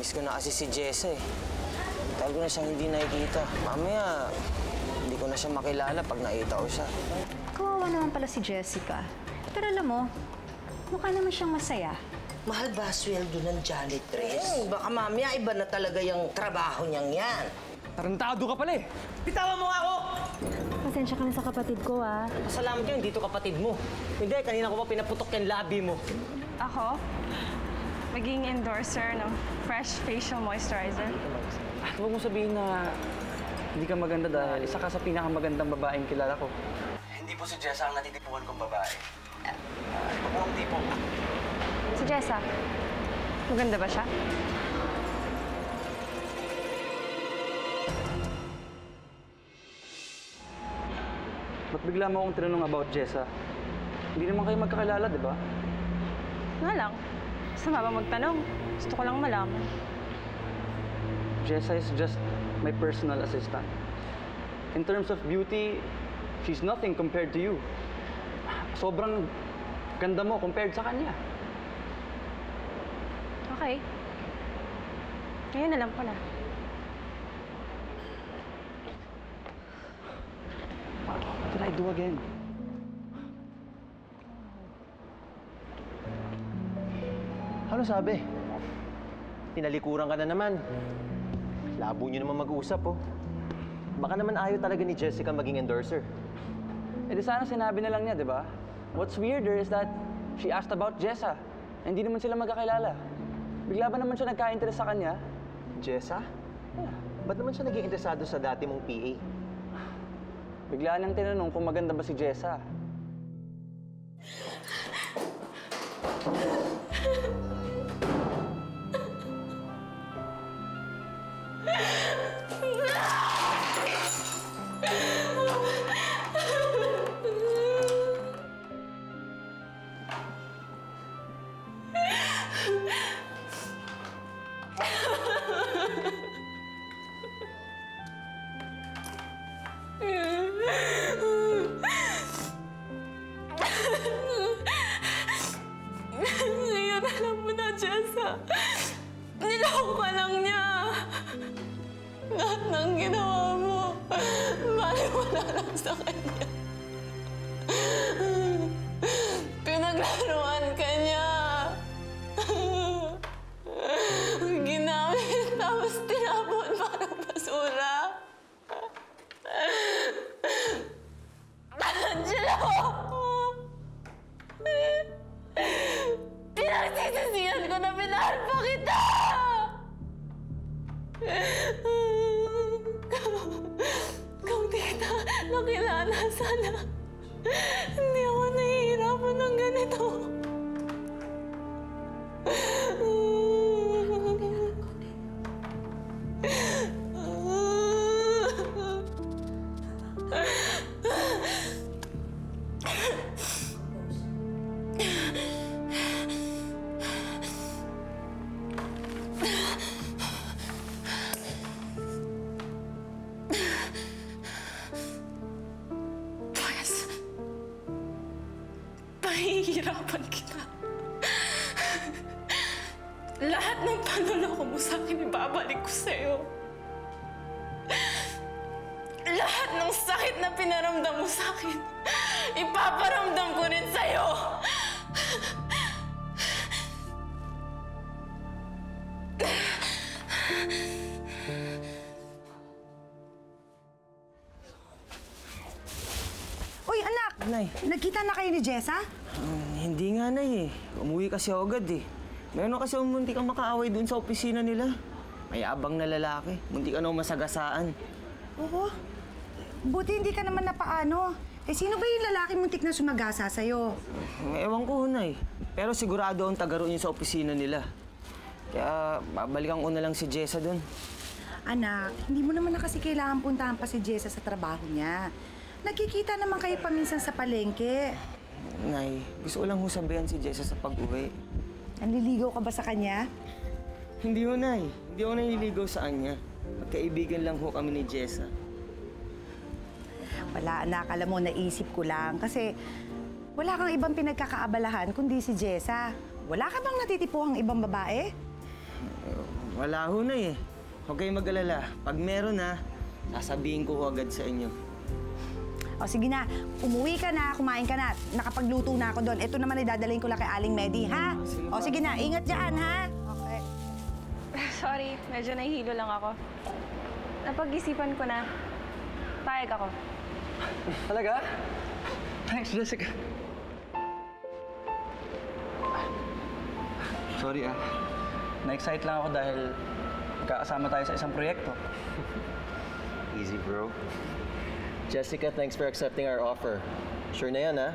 Miss ko na kasi si Jessa eh. Tagal ko na siyang hindi nakikita. Mamaya, hindi ko na siya makilala pag nakita ko siya. Kawawa naman pala si Jessica. Pero alam mo, mukha naman siyang masaya. Mahal ba sweldo ng janitress? Baka mamaya iba na talaga yung trabaho niyang yan. Tarantado ka pala eh! Bitawan mo nga ako! Pasensya ka na sa kapatid ko, ah. Salamat yan, dito kapatid mo. Hindi, kanina ko pa pinaputok yung labi mo. Ako, maging endorser ng Fresh Facial Moisturizer. Huwag mo sabihin na hindi ka maganda dahil isa ka sa pinakamagandang babaeng kilala ko. Hindi po si Jessa ang natitipuan kong babae. Ito po ang tipo. Si Jessa, maganda ba siya? Ba't bigla mo akong tinanong about Jessa? Hindi naman kayo magkakilala, di ba? Nga lang. Sama ba magtanong? Gusto ko lang malaman. Jessa is just my personal assistant. In terms of beauty, she's nothing compared to you. Sobrang ganda mo compared sa kanya. Okay. Ngayon alam ko na. What did I do again? Ano sabi? Tinalikuran ka na naman. Labo niyo naman mag-usap, oh. Baka naman ayaw talaga ni Jessica maging endorser. Eh di sana sinabi na lang niya, di ba? What's weirder is that she asked about Jessa. Hindi naman sila magkakilala. Bigla ba naman siya nagka-interest sa kanya? Jessa? Yeah. Ba't naman siya naging interesado sa dati mong PA? Bigla niyang tinanong kung maganda ba si Jessa. Ngayon alam mo na, Jessa. Niloko ka lang niya. Lahat ng ginawa mo, baliwala lang sa kanya. Pinaglaruan ka niya. Ginamit, tapos tinapon parang basura. Angelo! Pinagsisisihan ko na pinahal pa kita! Kung di kita nakilala, sana hindi ako nahihirapan ng ganito. Pahihirapan kita. Lahat ng panloloko mo sa akin, ibabalik ko sa'yo. Lahat ng sakit na pinaramdam mo sa akin, ipaparamdam ko rin sa'yo. Uy, anak! Nay. Nagkita na kayo ni Jessa? Hindi nga, Nay eh. Umuwi kasi agad eh. Meron kasi munti kang makaaway dun sa opisina nila. May abang na lalaki. Munti ka na masagasaan. Oo. Buti hindi ka naman napaano. Eh, sino ba yung lalaki muntik na sumagasa sa'yo? Ewan ko, Nay. Pero sigurado ang taga roon yun sa opisina nila. Kaya babalikan ko na lang si Jessa dun. Anak, hindi mo naman na kasi kailangan puntahan pa si Jessa sa trabaho niya. Nagkikita naman kayo paminsan sa palengke. Nay, gusto ko lang sabihan si Jessa sa pag-uwi. Nanliligaw ka ba sa kanya? Hindi ho, Nay. Hindi ako nanliligaw sa kanya. Magkaibigan lang ho kami ni Jessa. Wala, anak. Alam mo, naisip ko lang. Kasi wala kang ibang pinagkakaabalahan kundi si Jessa. Wala ka bang natitipuhang ibang babae? Wala ho na eh. Huwag kayong mag-alala. Pag meron na, sasabihin ko ho agad sa inyo. O sige na, umuwi ka na, kumain ka na. Nakapagluto na ako doon. Ito naman ay dadalhin ko lang kay Aling Medi, ha? O sige na, ingat dyan, ha? Okay. Sorry, medyo nahihilo lang ako. Napag-isipan ko na. Payag ako. Talaga? Thanks, Jessica. Sorry na-excite lang ako dahil magkakasama tayo sa isang proyekto. Easy, bro. Jessica, thanks for accepting our offer. Sure na yan, ha?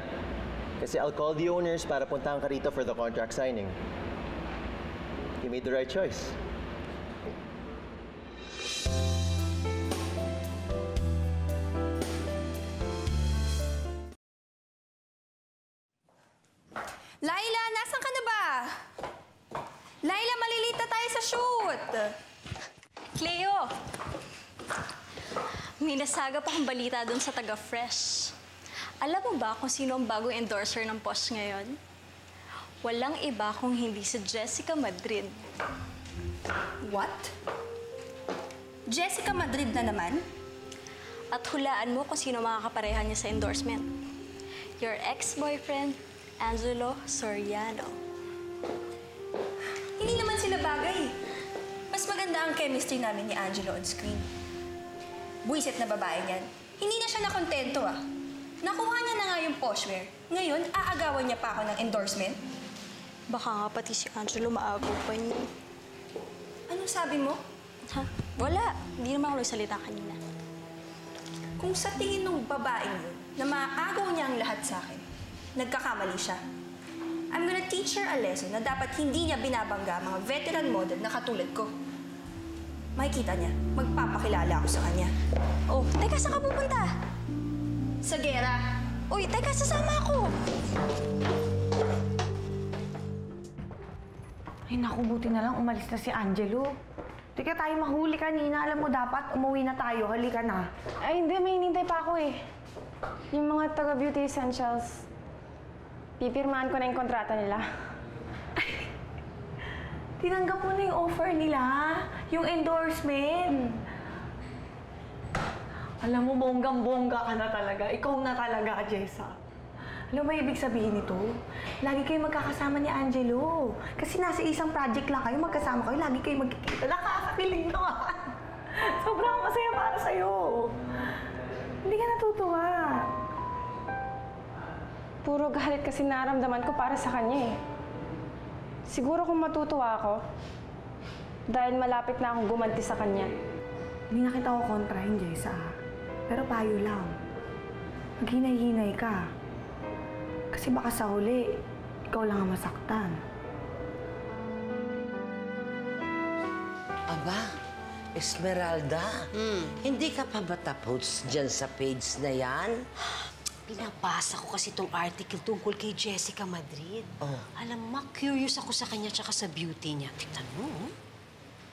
Kasi I'll call the owners para puntahan ka rito for the contract signing. You made the right choice. Laila, nasan ka na ba? Laila, malilita tayo sa shoot! Cleo! May nasagap akong balita doon sa taga-Fresh. Alam mo ba kung sino ang bagong endorser ng Posh ngayon? Walang iba kung hindi si Jessica Madrid. What? Jessica Madrid na naman? At hulaan mo kung sino makakapareha niya sa endorsement. Your ex-boyfriend, Angelo Soriano. Hindi naman sila bagay. Mas maganda ang chemistry namin ni Angelo on screen. Buisit na babae niyan. Hindi na siya nakontento Nakuha niya na nga yung Poshwear. Ngayon, aagawan niya pa ako ng endorsement. Baka nga pati si Angelo maagaw pa niya. Anong sabi mo? Ha? Wala. Hindi naman ako nagsalita kanina. Kung sa tingin ng babaeng yun na maaagaw niya ang lahat sa akin, nagkakamali siya. I'm gonna teach her a lesson na dapat hindi niya binabangga mga veteran model na katulad ko. Makikita niya, magpapakilala ako sa kanya. Oh, teka, saan ka pupunta? Sa gera. Uy, teka, sasama ako. Ay naku, buti na lang umalis na si Angelo. Di ka tayo mahuli kanina. Alam mo, dapat umuwi na tayo. Halika na. Ay, hindi. May hinintay pa ako eh. Yung mga taga-Beauty Essentials, pipirmahan ko na yung kontrata nila. Tinanggap mo na yung offer nila. Yung endorsement. Alam mo, bonggang-bongga ka na talaga. Ikaw na talaga, Jessa. Alam mo, ibig sabihin nito? Lagi kayo magkakasama ni Angelo. Kasi nasa isang project lang kayo, magkasama kayo, lagi kayo magkikita. Nakakakilig naman. Sobrang masaya para sa'yo. Hindi ka natutuwa. Puro galit kasi naramdaman ko para sa kanya eh. Siguro kung matutuwa ako, dahil malapit na akong gumanti sa kanya. Hindi na kita ko kontrahin, Jessa. Pero payo lang. Maghinay-hinay ka. Kasi baka sa huli, ikaw lang ang masaktan. Aba, Esmeralda, hindi ka pa ba tapos dyan sa page na yan? Pinabasa ko kasi itong article tungkol kay Jessica Madrid. Alam mo, curious ako sa kanya tsaka sa beauty niya. Tignan mo.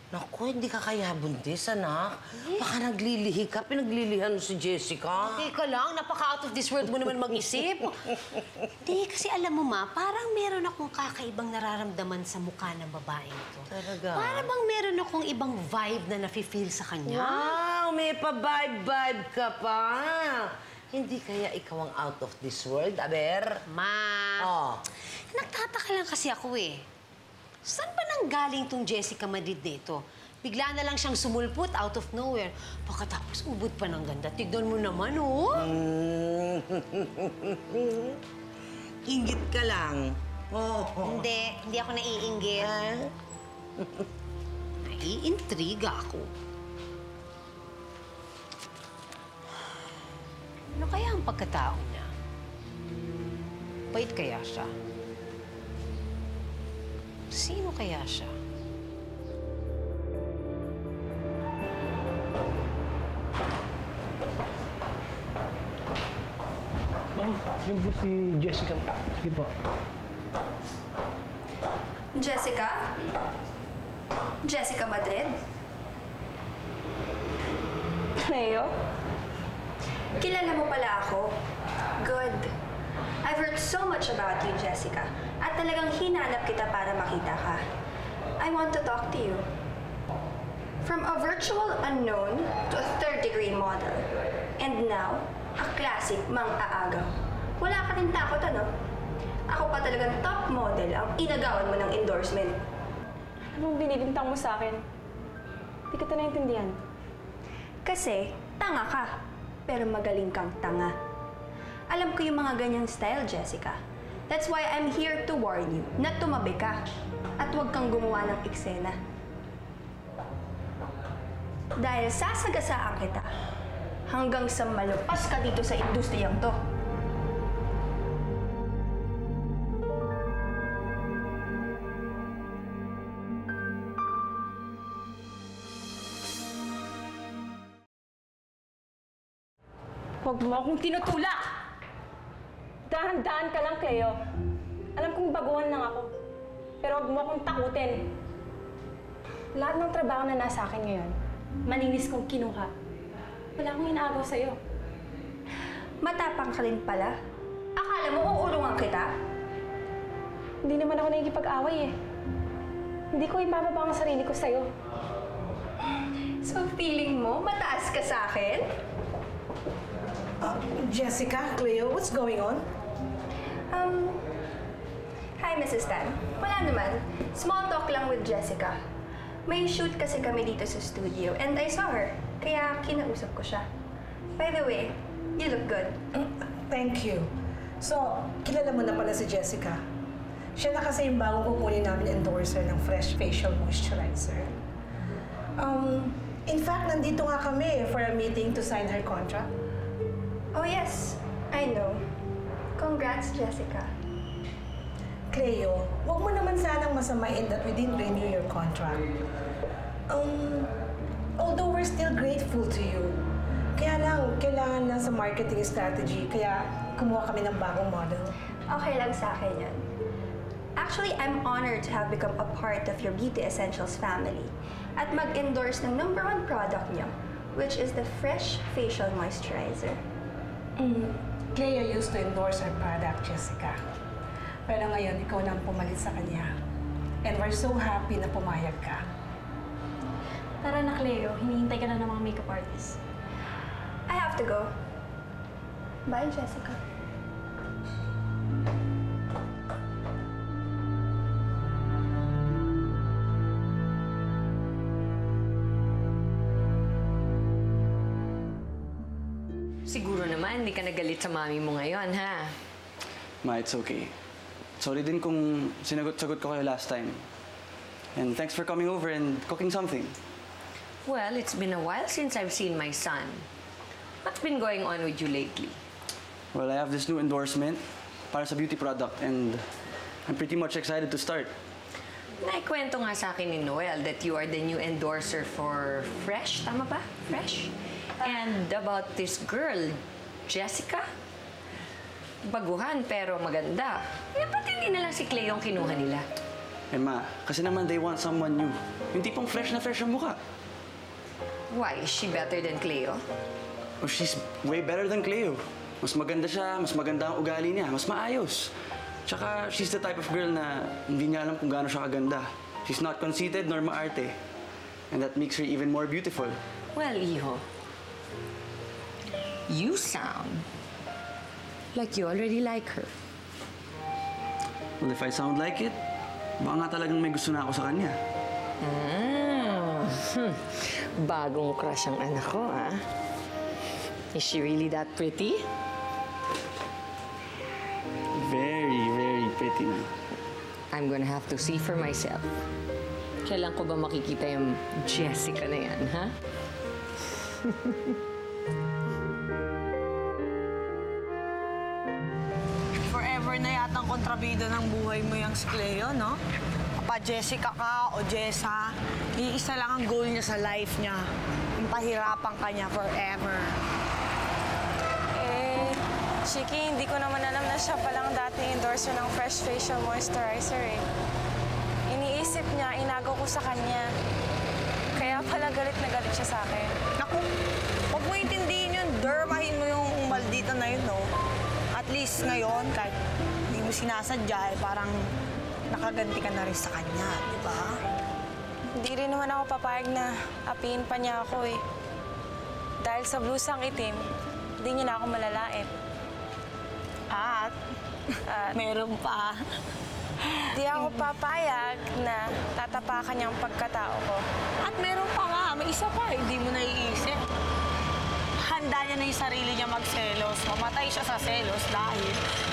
Naku, hindi ka kaya buntis, anak. Baka naglilihi ka, pinaglilihan mo si Jessica. Teka lang, napaka-out of this world mo naman mag-isip. Hindi, kasi alam mo ma, parang meron akong kakaibang nararamdaman sa mukha ng babaeng ito. Talaga? Para bang meron akong ibang vibe na nafe-feel sa kanya. Wow, may pa-vibe-vibe ka pa. Hindi kaya ikaw ang out of this world, Aber? Ma, nagtataka lang kasi ako eh. Saan ba nanggaling tong Jessica Madrid dito? Bigla na lang siyang sumulpot out of nowhere. Pagkatapos ubod pa ng ganda. Tignan mo naman, oh. Ingit ka lang. Hindi ako naiinggit. Naiintriga ako. Ano kaya ang pagkatao niya? Bait kaya siya? Sino kaya siya? Yung po si Jessica. Sige po. Jessica? Jessica Madrid? Leo? Kilala mo pala ako. Good. I've heard so much about you, Jessica. At talagang hinanap kita para makita ka. I want to talk to you. From a virtual unknown to a third-degree model. And now, a classic mang-aagaw. Wala ka rin takot, ano? Ako pa talagang top model ang inagawan mo ng endorsement. Anong binibintang mo sa akin? Hindi kita naintindihan. Kasi, tanga ka. Pero magaling kang tanga. Alam ko yung mga ganyang style, Jessica. That's why I'm here to warn you na tumabi ka at huwag kang gumawa ng eksena. Dahil sasagasaan kita hanggang sa malupas ka dito sa industriyang to. Huwag mo akong tinutulak! Dahan-dahan ka lang, Cleo. Alam kong baguhan lang ako. Pero huwag mo akong takutin. Lahat ng trabaho na nasa akin ngayon, maninis kong kinuha. Wala akong inaagaw sa'yo. Matapang ka rin pala. Akala mo uulungan kita? Hindi naman ako nakikipag-away eh. Hindi ko ibababa ang sarili ko sa'yo. So feeling mo, mataas ka sa akin? Jessica, Cleo, what's going on? Hi, Mrs. Tan. Wala naman. Small talk lang with Jessica. May shoot kasi kami dito sa studio and I saw her. Kaya kinausap ko siya. By the way, you look good. Thank you. So, kilala mo na pala si Jessica. Siya na kasi yung bagong kukunin namin endorser ng Fresh Facial Moisturizer. In fact, nandito nga kami for a meeting to sign her contract. Oh yes, I know. Congrats, Jessica. Cleo, huwag mo naman sanang masamain that we didn't renew your contract. Although we're still grateful to you, kaya lang, kailangan na sa marketing strategy, kaya kumuha kami ng bagong model. Okay lang sa akin yan. Actually, I'm honored to have become a part of your Beauty Essentials family at mag-endorse ng #1 product niyo, which is the Fresh Facial Moisturizer. Cleo used to endorse our product, Jessica. Pero ngayon, ikaw na ang pumalit sa kanya. And we're so happy na pumayag ka. Tara na, Cleo. Hinihintay ka na ng mga makeup artist. I have to go. Bye, Jessica. Siguro naman, hindi ka nagalit sa mami mo ngayon, ha? Ma, it's okay. Sorry din kung sinagot-sagot ko kayo last time. And thanks for coming over and cooking something. Well, it's been a while since I've seen my son. What's been going on with you lately? Well, I have this new endorsement para sa beauty product and I'm pretty much excited to start. Naikwento nga sa akin ni Noel that you are the new endorser for Fresh, tama ba? Fresh? And about this girl, Jessica? Baguhan pero maganda. Eh, ba't hindi na lang si Cleo ang kinuha nila? Eh ma, kasi naman they want someone new. Yung tipong fresh na fresh ang mukha. Why? Is she better than Cleo? Oh, she's way better than Cleo. Mas maganda siya, mas maganda ang ugali niya, mas maayos. Tsaka, she's the type of girl na hindi niya alam kung gaano siya kaganda. She's not conceited nor maarte. And that makes her even more beautiful. Well, Iho, you sound like you already like her. Well, if I sound like it, baka nga talagang may gusto na ako sa kanya. Bagong crush ang anak ko, ah. Is she really that pretty? Very, very pretty na. I'm gonna have to see for myself. Kailan ko ba makikita yung Jessica na yan, ha? Forever na yatang kontrabida ng buhay mo yung si Cleo, no? Pa Jessica ka o Jessa, iisa lang ang goal niya sa life niya. Yung pahirapan ka niya forever. Chiki, hindi ko naman alam na siya palang dating endorser ng Fresh Facial Moisturizer eh. Iniisip niya, inagaw ko sa kanya. Kaya pala galit na galit siya sa akin. Naku, huwag mo intindihin yun. Dermahin mo yung maldita na yun, no? At least ngayon, kahit hindi mo sinasadya, eh, parang nakaganti ka na rin sa kanya, di ba? Hindi rin naman ako papayag na apiin pa niya ako eh. Dahil sa blusang itim, hindi niya na ako malalait. At meron pa. Di ako papayag na tatapakan niya ang pagkatao ko. At meron pa nga, may isa pa, hindi mo naiisip. Handa niya na yung sarili niya magselos. Mamatay siya sa selos dahil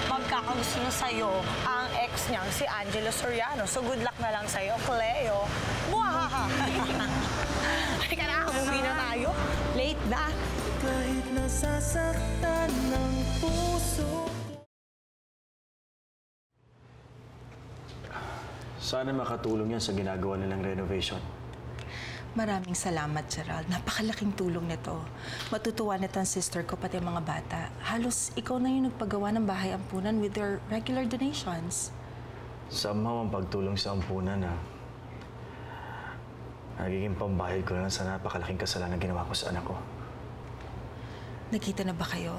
magkakagusto na sa'yo ang ex niyang si Angelo Soriano. So good luck na lang sa'yo, Cleo. Buhahaha! Halika na, umuwi na tayo. Late na. Kahit nasasaktan ng puso. Sana makatulong yan sa ginagawa nilang renovation. Maraming salamat, Gerald. Napakalaking tulong nito. Matutuwa nito ang sister ko, pati ang mga bata. Halos ikaw na yung nagpagawa ng bahay ampunan with your regular donations. Somehow ang pagtulong sa ampunan nagiging pambayad ko na sa napakalaking kasalanan ginawa ko sa anak ko. Nakita na ba kayo?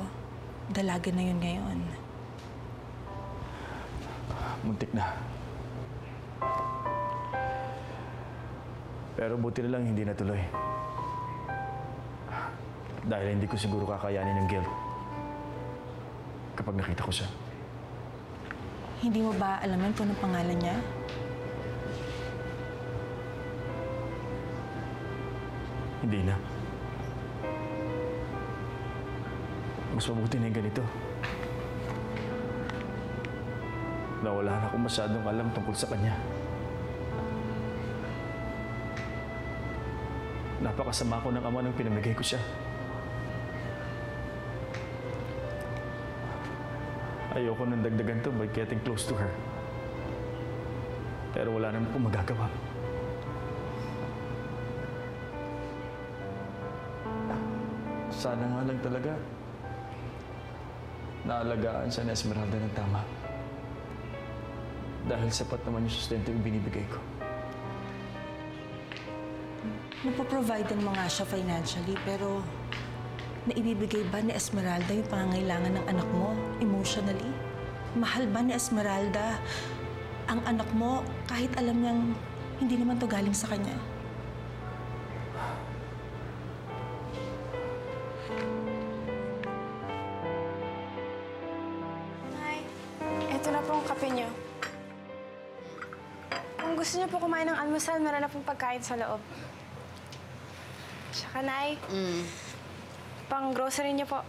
Dalaga na yun ngayon. Muntik na. Pero buti na lang hindi natuloy. Dahil hindi ko siguro kakayanin ng guilt kapag nakita ko siya. Hindi mo ba alaman kung anong pangalan niya? Hindi na. Mas mabuti na yung ganito. Na wala na akong masyadong alam tungkol sa kanya. Napakasama ko ng ama nang pinamigay ko siya. Ayoko nang dagdagan to by getting close to her. Pero wala naman akong magagawa. Sana nga lang talaga naalagaan siya ni Esmeralda ng tama. Dahil sapat naman yung sustento yung binibigay ko. Napoprovide mo nga siya financially, pero naibibigay ba ni Esmeralda yung pangangailangan ng anak mo emotionally? Mahal ba ni Esmeralda ang anak mo kahit alam niyang hindi naman to galing sa kanya? Nay, eto na po ang kape niyo. Kung gusto niyo po kumain ng almusal, meron na pong pagkain sa loob. Tsaka, Nay, pang grocery niyo po.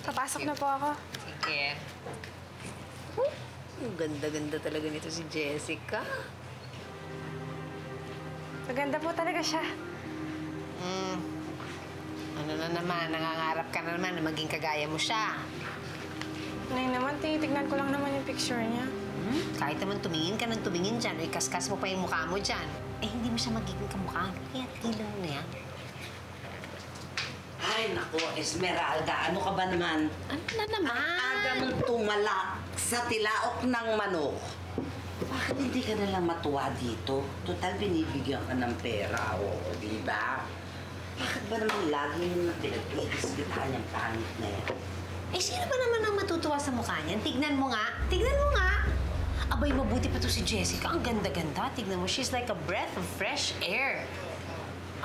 Papasok na po ako. Sige. Ang ganda-ganda talaga nito si Jessica. Maganda po talaga siya. Ano na naman, nangangarap ka na naman na maging kagaya mo siya. Nay naman, tinitignan ko lang naman yung picture niya. Kahit naman tumingin ka ng tumingin dyan, o ikaskas mo pa yung mukha mo dyan, eh hindi mo siya magiging kamukha. Kaya tigilan mo na yan. Ay, naku, Esmeralda, ano ka ba naman? Ano na naman? Aga mong tumalak sa tilaok ng manok. Bakit hindi ka nalang matuwa dito? Total, binibigyan ka ng pera, di ba? Bakit ba naman lagi yung pinag-iisbitan yung pangit na yan? Eh, sino ba naman ang matutuwa sa mukha niyan? Tignan mo nga. Tignan mo nga. Abay, mabuti pa to si Jessica. Ang ganda-ganda. Tignan mo, she's like a breath of fresh air.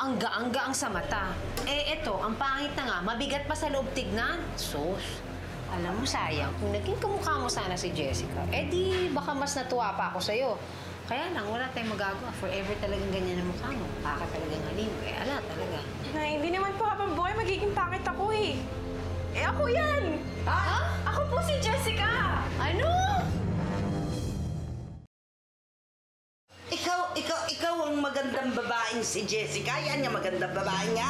Ang gaang-gaang sa mata. Eh, eto, ang pangit na nga, mabigat pa sa loob tignan. Sus, alam mo, sayang. Kung naging kamukha mo sana si Jessica, eh di baka mas natuwa pa ako sa'yo. Kaya lang, wala tayong magagawa. Forever talagang ganyan ang mukha mo. Baka talagang halin. Eh, ala talaga. Nay, hindi naman po habang buhay magiging pangit ako eh. Eh, ako yan! Ha? Ako po si Jessica! Ano? Ikaw ang magandang babaeng si Jessica. Yan yung magandang babae nga.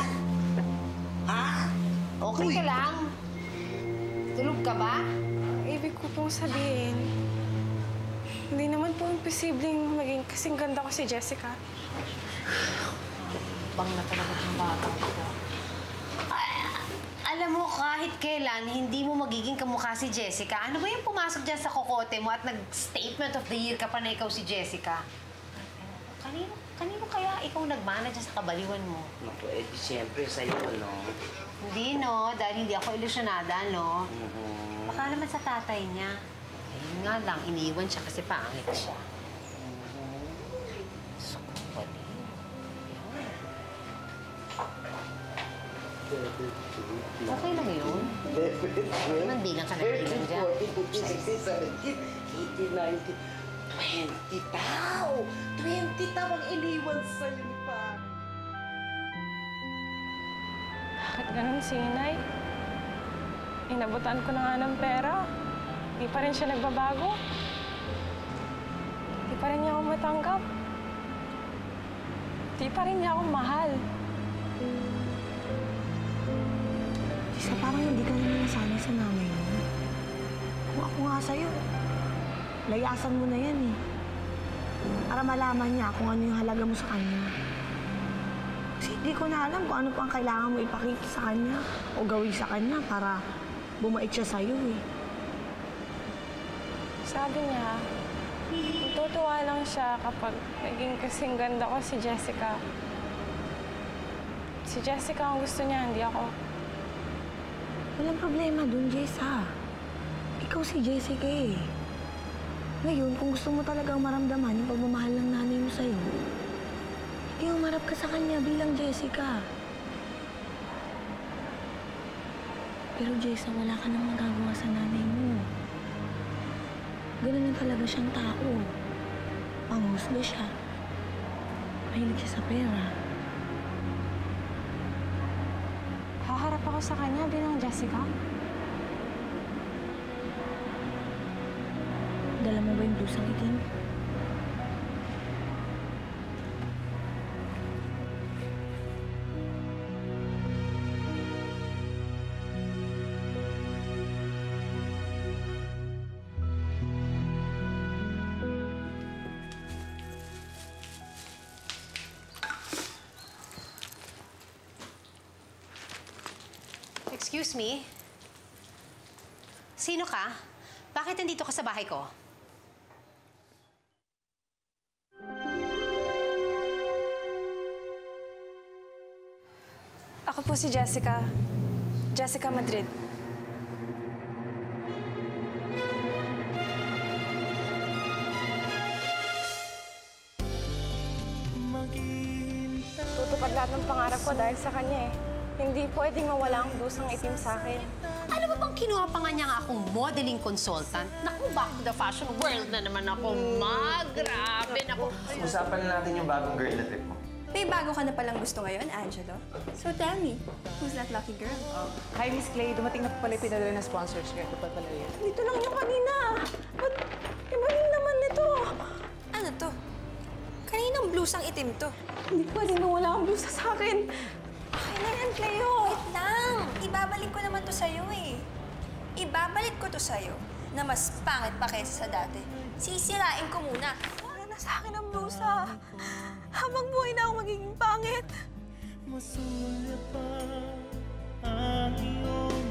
Ha? Okay ka lang? Tulog ka ba? Ibig ko pong sabihin, hindi naman po imposibleng maging kasing ganda ko si Jessica. Bang na talaga ng bata ko. Alam mo, kahit kailan, hindi mo magiging kamukha si Jessica. Ano ba yung pumasok dyan sa kokote mo at nag-statement of the year ka pa na ikaw si Jessica? Kanino kaya ikaw nagmana dyan sa kabaliwan mo? Naku, eh, siyempre sa'yo, no? Hindi, no? Dahil hindi ako ilusyonada, no? Baka naman sa tatay niya. Ayun nga lang, iniwan siya kasi pangit siya. Okay lang yun. Nandigan ka na bilang dyan. 20 tao! 20 tao ang iniwan sa'yo ni Pare. Bakit ganun si Inay? Inabutan ko na nga ng pera. Di pa rin siya nagbabago. Di pa rin niya ako matanggap. Di pa rin niya ako mahal. Isa, parang hindi ka naman nasanay sa nanay mo. Kung ako nga sa'yo, layasan mo na yan eh. Para malaman niya kung ano yung halaga mo sa kanya. Kasi hindi ko na alam kung ano pang kailangan mo ipakita sa kanya o gawin sa kanya para bumait siya sa'yo eh. Sabi niya, natutuwa lang siya kapag naging kasing ganda ko si Jessica. Si Jessica ang gusto niya, hindi ako. Walang problema dun, Jess, ha? Ikaw si Jessica eh. Ngayon, kung gusto mo talagang maramdaman yung pagmamahal ng nanay mo sa'yo, hindi umarap ka sa kanya bilang Jessica. Pero Jessa, wala ka nang magagawa sa nanay mo. Ganun na talaga siyang tao. Panghusga siya. Mahilig siya sa pera. Haharap ako sa kanya bilang Jessica. Dala mo ba yung blusang itim? Excuse me? Sino ka? Bakit nandito ka sa bahay ko? Ako po si Jessica. Jessica Madrid. Tutupad lahat ng pangarap ko dahil sa kanya eh. Hindi pwedeng mawala ang blusang itim sa akin. Ano ba bang kinuha pa nga niya nga akong modeling consultant? Naku, back to the fashion world na naman ako, Ma. Grabe, naku. Usapan na natin yung bagong girl na trip mo. May bago ka na palang gusto ngayon, Angelo. So tell me, who's that lucky girl? Hi, Miss Clay. Dumating na po pala yung pinadala na sponsors. Kaya ito pala yun. Dito lang yung kanina. Ba't ibaling naman nito? Ano to? Kaninang blusang itim to? Hindi pwede na wala ang blusa sa akin. Okay na yan, Cleo. Wait lang. Ibabalik ko naman to sa'yo eh. Ibabalik ko to sa'yo na mas pangit pa kaysa sa dati. Sisirain ko muna. Wala na sa akin ang blusa. Habang buhay na ako magiging pangit. Masuya pa ang iyong